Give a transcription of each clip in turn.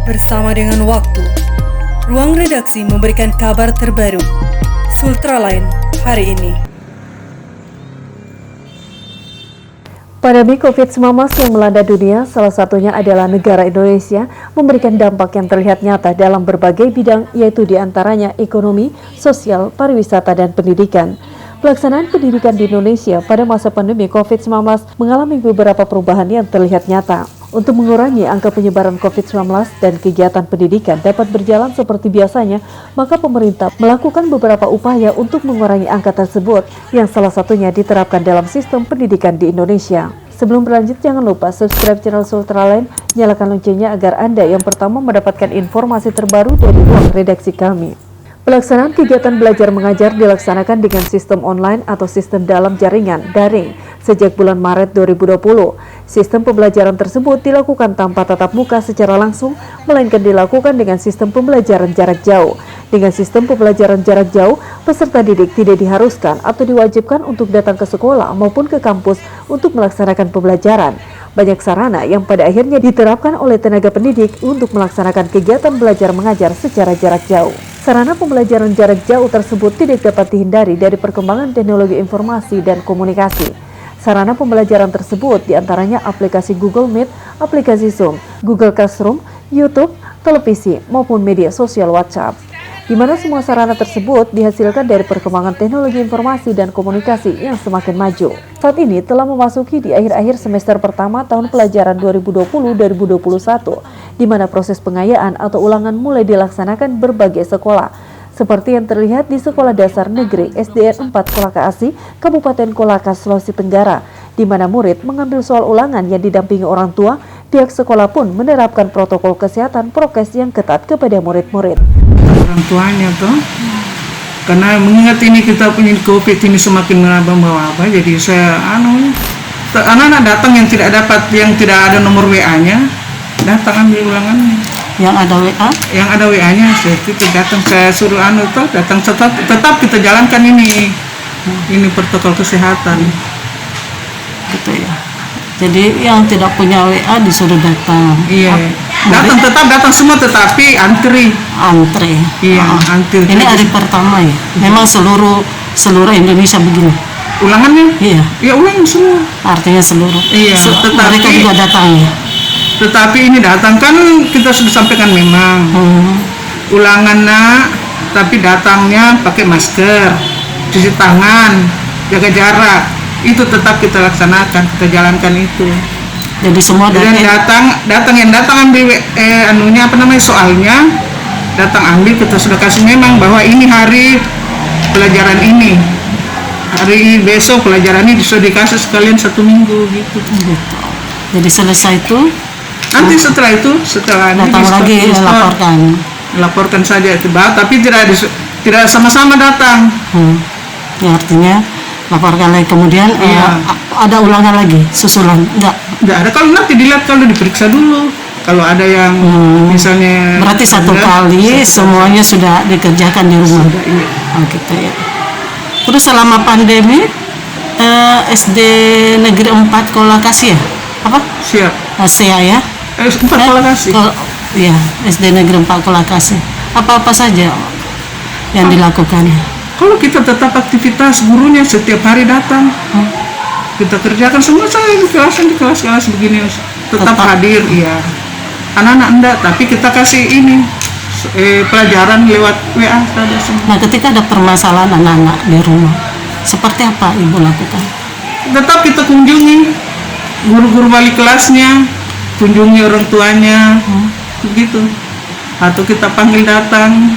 bersama dengan waktu. Ruang redaksi memberikan kabar terbaru. Sultraline hari ini. Pandemi COVID-19 yang melanda dunia, salah satunya adalah negara Indonesia, memberikan dampak yang terlihat nyata dalam berbagai bidang, yaitu diantaranya ekonomi, sosial, pariwisata, dan pendidikan. Pelaksanaan pendidikan di Indonesia pada masa pandemi COVID-19 mengalami beberapa perubahan yang terlihat nyata. Untuk mengurangi angka penyebaran COVID-19 dan kegiatan pendidikan dapat berjalan seperti biasanya, maka pemerintah melakukan beberapa upaya untuk mengurangi angka tersebut, yang salah satunya diterapkan dalam sistem pendidikan di Indonesia. Sebelum berlanjut, jangan lupa subscribe channel Sultraline, nyalakan loncengnya agar Anda yang pertama mendapatkan informasi terbaru dari ruang redaksi kami. Pelaksanaan kegiatan belajar mengajar dilaksanakan dengan sistem online atau sistem dalam jaringan daring sejak bulan Maret 2020. Sistem pembelajaran tersebut dilakukan tanpa tatap muka secara langsung, melainkan dilakukan dengan sistem pembelajaran jarak jauh. Dengan sistem pembelajaran jarak jauh, peserta didik tidak diharuskan atau diwajibkan untuk datang ke sekolah maupun ke kampus untuk melaksanakan pembelajaran. Banyak sarana yang pada akhirnya diterapkan oleh tenaga pendidik untuk melaksanakan kegiatan belajar mengajar secara jarak jauh. Sarana pembelajaran jarak jauh tersebut tidak dapat dihindari dari perkembangan teknologi informasi dan komunikasi. Sarana pembelajaran tersebut diantaranya aplikasi Google Meet, aplikasi Zoom, Google Classroom, YouTube, televisi, maupun media sosial WhatsApp, di mana semua sarana tersebut dihasilkan dari perkembangan teknologi informasi dan komunikasi yang semakin maju. Saat ini telah memasuki di akhir-akhir semester pertama tahun pelajaran 2020-2021, di mana proses pengayaan atau ulangan mulai dilaksanakan berbagai sekolah, seperti yang terlihat di Sekolah Dasar Negeri SDN 4 Kolaka Asih, Kabupaten Kolaka, Sulawesi Tenggara, di mana murid mengambil soal ulangan yang didampingi orang tua. Pihak sekolah pun menerapkan protokol kesehatan prokes yang ketat kepada murid-murid. Orang tuanya tuh, karena mengingat ini kita punya COVID ini semakin membawa apa, jadi saya anak-anak datang yang tidak ada nomor WA-nya, datang ambil ulangannya. Yang ada WA? Yang ada WA-nya, saya suruh datang tetap kita jalankan ini protokol kesehatan. Gitu ya. Jadi yang tidak punya WA disuruh datang. Iya. Datang semua, tetapi antri. Iya, antri. Ini hari pertama ya. Memang seluruh Indonesia begini. Ulangannya? Iya. Iya, ulangan semua. Artinya seluruh. Iya. Mereka juga datang ya. Tetapi ini datang kan kita sudah sampaikan memang. Ulangan tapi datangnya pakai masker, cuci tangan, jaga jarak. Itu tetap kita laksanakan, kita jalankan itu. Jadi semua dan datang ambil soalnya, datang ambil, kita sudah kasih memang bahwa ini hari pelajaran ini, hari besok pelajaran ini sudah dikasih sekalian 1 minggu gitu. Jadi selesai itu nanti setelah datang lagi laporkan saja tapi tidak sama-sama datang. Ya, artinya laporkan lagi, kemudian ada ulangan lagi susulan? Enggak ada. Kalau nanti dilihat, kalau diperiksa dulu, kalau ada yang misalnya, berarti satu kali semuanya sudah dikerjakan di rumah. Iya. Oh gitu ya. Terus selama pandemi SD Negeri 4 Kolaka Asih ya? Apa? Siap. SEA ya? 4 Kolaka Asih. Iya, SD Negeri 4 Kolaka Asih. Apa saja yang dilakukan? Kalau kita tetap aktivitas, gurunya setiap hari datang, kita kerjakan semua. Saya di kelas begini tetap hadir, iya. Anak-anak enggak, tapi kita kasih pelajaran lewat WA saja semua. Nah, ketika ada permasalahan anak-anak di rumah, seperti apa Ibu lakukan? Tetap kita kunjungi guru-guru wali kelasnya, kunjungi orang tuanya, begitu. Atau kita panggil datang.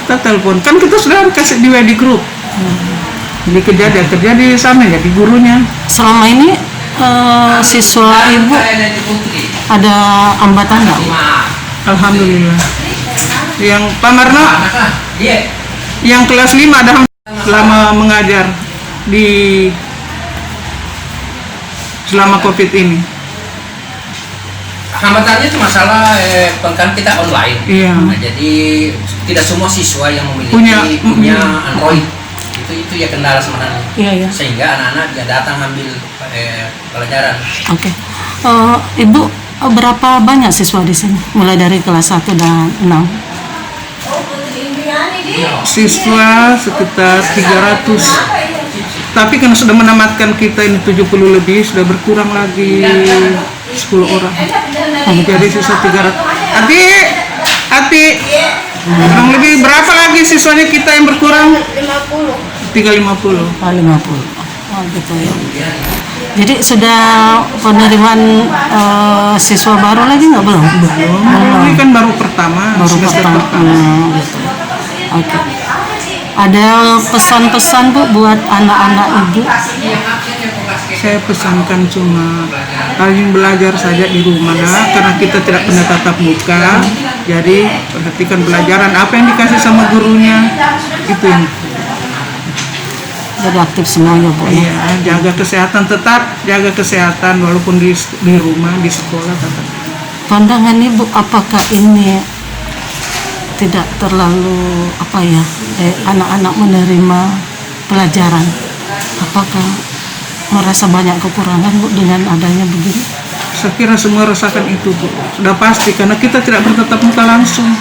Kita telepon, kan kita sudah kasih di WD Group. Jadi kerja di sana, jadi gurunya. Selama ini siswa Ibu ada hambatan nggak? Alhamdulillah. Yang Pak Marno, yang kelas 5 ada selama mengajar selama COVID ini. Hambatannya itu masalah kan kita online. Iya. Nah, jadi tidak semua siswa yang memiliki punya Android. Itu ya kendala sebenarnya. Iya. Sehingga anak-anak dia datang ambil pelajaran. Oke. Ibu berapa banyak siswa di sini? Mulai dari kelas 1 dan 6. Siswa sekitar 300. Tapi karena sudah menamatkan kita ini 70 lebih, sudah berkurang lagi 10 orang. Jadi sisa 300. Ati, kurang lebih berapa lagi siswanya kita yang berkurang? 350. 50. Oh gitu ya. Jadi sudah penerimaan siswa baru lagi nggak belum? Ini kan baru pertama, semester pertama. Gitu. Oke. Ada pesan-pesan Bu buat anak-anak Ibu? Saya pesankan cuma rajin belajar saja di rumah, karena kita tidak pernah tatap muka. Jadi perhatikan pelajaran, apa yang dikasih sama gurunya, itu yang. Jadi aktif semuanya Bu. Iya, jaga kesehatan, tetap jaga kesehatan walaupun di rumah, di sekolah tetap. Pandangan Ibu, apakah ini tidak terlalu anak-anak menerima pelajaran? Apakah merasa banyak kekurangan Bu dengan adanya begini? Saya kira semua rasakan itu Bu, sudah pasti, karena kita tidak bertatap muka langsung.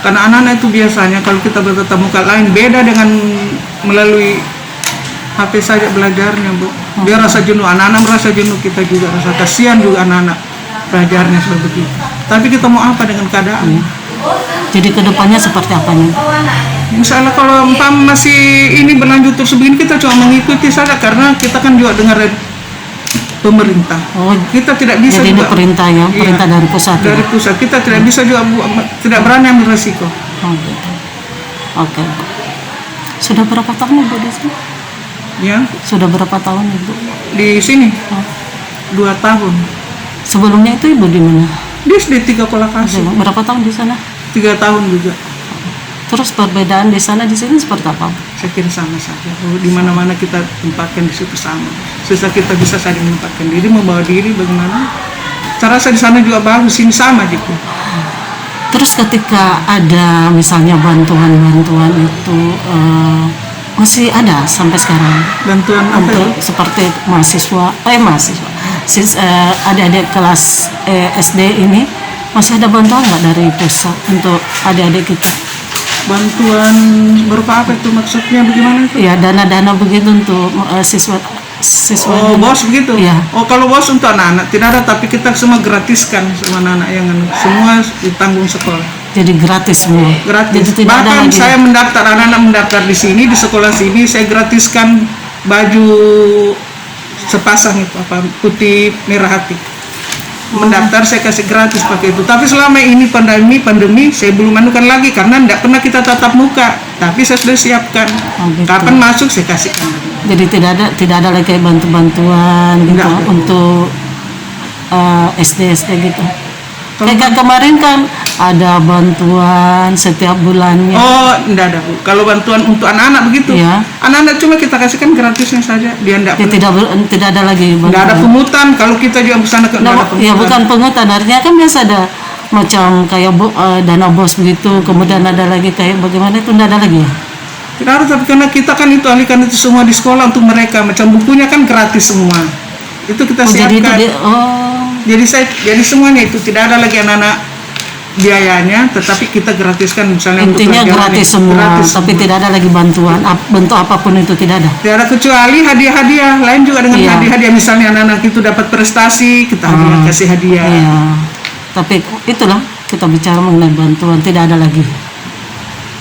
Karena anak-anak itu biasanya kalau kita bertatap muka lain beda dengan melalui HP saja belajarnya Bu. Dia rasa jenuh, anak-anak merasa jenuh, kita juga rasa kasihan juga anak-anak belajarnya sudah begitu. Tapi kita mau apa dengan keadaan? Jadi kedepannya seperti apa nih? Misalnya kalau masih ini berlanjut terus begini, kita cuma mengikuti saja karena kita kan juga dengar pemerintah. Oh, kita tidak bisa jadi juga, ini perintah ya, perintah dari pusat. Dari pusat kita tidak bisa juga tidak berani ambil resiko. Oh gitu. Oke. Sudah berapa tahun Ibu di sini? Ya. Sudah berapa tahun Ibu? Di sini? 2 tahun. Sebelumnya itu Ibu di mana? Di SD 3 Kolakasi. Berapa tahun di sana? 3 tahun juga. Terus perbedaan di sana di sini seperti apa? Saya kira sama saja. Di mana-mana kita tempatkan di situ sama. Susah kita bisa saling menempatkan diri, membawa diri bagaimana. Cara saya di sana juga bagus, sini sama gitu. Terus ketika ada misalnya bantuan-bantuan itu masih ada sampai sekarang? Bantuan apa untuk itu? Seperti mahasiswa, adik-adik kelas SD ini masih ada bantuan nggak dari pusat untuk adik-adik kita? Bantuan berupa apa itu maksudnya, bagaimana itu? Ya, dana-dana begitu untuk siswa. Oh, bos begitu? Ya. Oh, kalau bos untuk anak-anak tidak ada, tapi kita semua gratiskan semua anak-anak yang semua ditanggung sekolah. Jadi gratis semua. Gratis. Jadi Bahkan saya mendaftar, anak-anak mendaftar di sini, di sekolah sini, saya gratiskan baju sepasang itu apa putih merah hati. Mendaftar saya kasih gratis pakai itu. Tapi selama ini pandemi saya belum anukan lagi karena tidak pernah kita tatap muka. Tapi saya sudah siapkan. Gitu. Kapan masuk saya kasihkan lagi. Jadi tidak ada lagi bantuan gitu untuk SD gitu. Kayak kemarin kan ada bantuan setiap bulannya. Oh, enggak ada Bu. Kalau bantuan untuk anak-anak begitu. Ya. Anak-anak cuma kita kasihkan gratisnya saja. Dia enggak. Ya, tidak ada lagi bantuan. Enggak ada pungutan. Kalau kita juga kesana ke ada pungutan. Ya bukan pungutan, artinya kan biasa ada macam kayak dana bos begitu. Kemudian ada lagi kayak bagaimana itu enggak ada lagi ya? Tidak ada, tapi karena kita kan itu alihkan itu semua di sekolah untuk mereka. Macam bukunya kan gratis semua. Itu kita siapkan. Jadi semuanya itu tidak ada lagi anak-anak biayanya, tetapi kita gratiskan misalnya. Intinya gratis semua, tapi tidak ada lagi bantuan bentuk apapun itu tidak ada. Tidak ada kecuali hadiah-hadiah lain juga dengan hadiah-hadiah misalnya anak-anak itu dapat prestasi kita kasih hadiah. Iya. Tapi itulah kita bicara mengenai bantuan tidak ada lagi.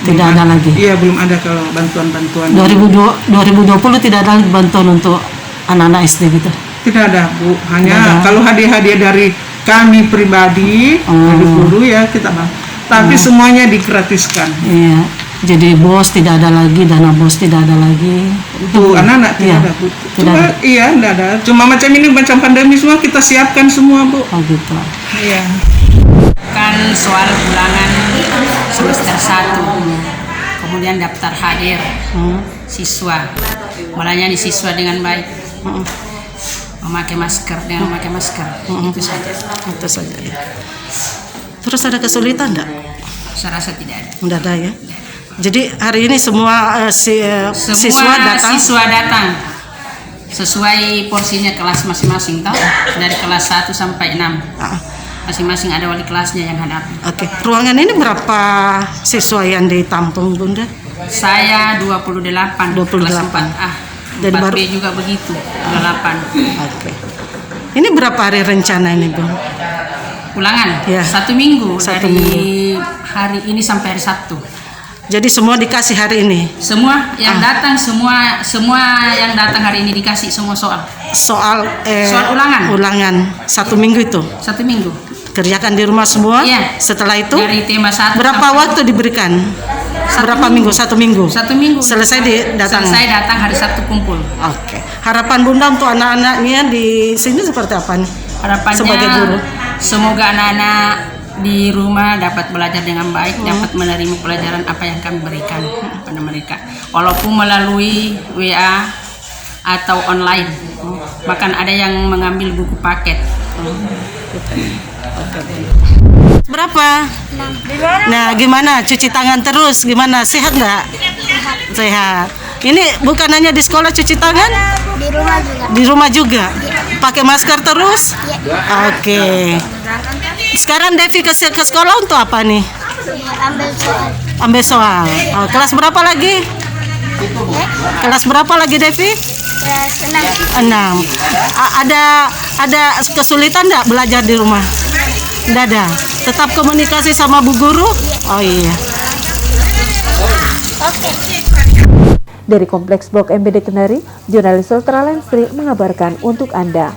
Tidak ada lagi. Iya, belum ada kalau bantuan-bantuan. 2020 tidak ada lagi bantuan untuk anak-anak SD gitu. Tidak ada Bu, hanya kalau hadiah-hadiah dari kami pribadi, dari guru ya kita bang. Tapi semuanya digratiskan. Iya, jadi bos tidak ada lagi, dana bos tidak ada lagi. Untuk anak-anak tidak ada Bu. Cuma iya tidak ada. Cuma macam ini macam pandemi semua kita siapkan semua Bu. Oh gitu. Iya. Kan soal ulangan semester 1, kemudian daftar hadir siswa, melayani siswa dengan baik. Memakai masker dengan memakai masker, itu saja. Itu saja. Terus ada kesulitan enggak? Saya rasa tidak ada. Tidak ada ya. Jadi hari ini semua siswa datang sesuai porsinya kelas masing-masing, tahu? Dari kelas 1 sampai 6. masing-masing ada wali kelasnya yang hadapi. Oke. Ruangan ini berapa siswa yang ditampung, Bunda? Saya 28, 28. kelas 4A. Dan 4B baru- juga begitu, 28. Oke. Ini berapa hari rencana ini, Bun? Ulangan, Ya. 1 minggu, Satu dari hari ini sampai hari Sabtu. Jadi semua dikasih hari ini. Semua yang datang, semua yang datang hari ini dikasih semua soal. Soal Soal ulangan. Ulangan 1 minggu itu. 1 minggu. Kerjakan di rumah semua. Iya. Setelah itu Dari tema 1 berapa waktu diberikan? Berapa minggu? 1 minggu. 1 minggu. Selesai datang. Selesai datang hari Sabtu kumpul. Oke. Harapan Bunda untuk anak-anaknya di sini seperti apa nih? Harapannya Sebagai guru. semoga anak-anak di rumah dapat belajar dengan baik, dapat menerima pelajaran apa yang kami berikan kepada mereka. Walaupun melalui WA atau online. Bahkan ada yang mengambil buku paket. Berapa? Nah, gimana? Cuci tangan terus? Gimana? Sehat nggak? Sehat. Ini bukan hanya di sekolah cuci tangan? Di rumah juga. Di rumah juga? Pakai masker terus? Oke. Sekarang Devi ke sekolah untuk apa nih? Ambil soal. Ambil soal. Oh, kelas berapa lagi? Kelas berapa lagi Devi? Kelas 6. 6. Ada kesulitan nggak belajar di rumah? Nggak ada. Tetap komunikasi sama Bu Guru? Oh iya. Oke. Dari Kompleks Blok MBD Kendari, jurnalis Ultra Lensri mengabarkan untuk Anda.